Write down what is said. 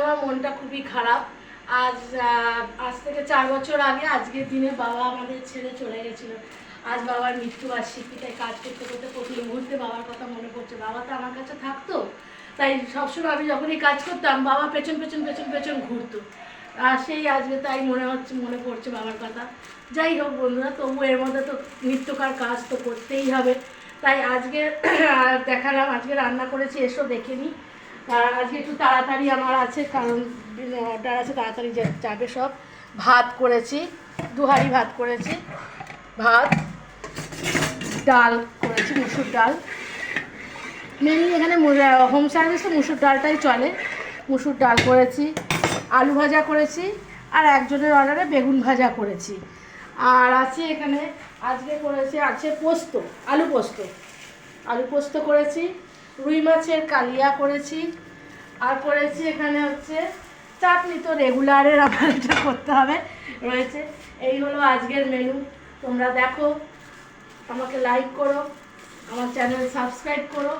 আমার মনটা খুবই খারাপ। আজ আজ থেকে 4 বছর আগে আজকের দিনে বাবা আমাদের ছেড়ে চলে গেছিল। আজ বাবার মৃত্যুবার্ষিকীতে কাজ করতে করতে প্রতি মুহূর্তে বাবার কথা মনে পড়ছে। বাবা তো আমার কাছে থাকতো, তাই সবসময় আমি যখনই কাজ করতাম বাবা পেছন পেছন পেছন পেছন ঘুরতো। আর সেই আজকে তাই মনে পড়ছে বাবার কথা। যাই হোক বন্ধুরা, তবু এর মধ্যে তো নিত্যকার কাজ তো করতেই হবে। তাই আজকে দেখালাম, আজকে রান্না করেছি, এসো দেখে নিই। আজকে একটু তাড়াতাড়ি আমার আছে, কারণ অর্ডার আছে, তাড়াতাড়ি যাবে সব। ভাত করেছি, 2 হাঁড়ি ভাত করেছি, ভাত ডাল করেছি, মুসুর ডাল। মেনলি এখানে হোম সার্ভিসে মুসুর ডালটাই চলে। মুসুর ডাল করেছি, আলু ভাজা করেছি, আর একজনের অর্ডারে বেগুন ভাজা করেছি। আর আছে এখানে আজকে আছে পোস্ত, আলু পোস্ত করেছি, রুই মাছের কালিয়া করেছি, আর করেছি এখানে হচ্ছে চাটনি। তো রেগুলারের আমার এটা করতে হবে রয়েছে। এই হলো আজকের মেনু। তোমরা দেখো, আমাকে লাইক করো, আমার চ্যানেল সাবস্ক্রাইব করো।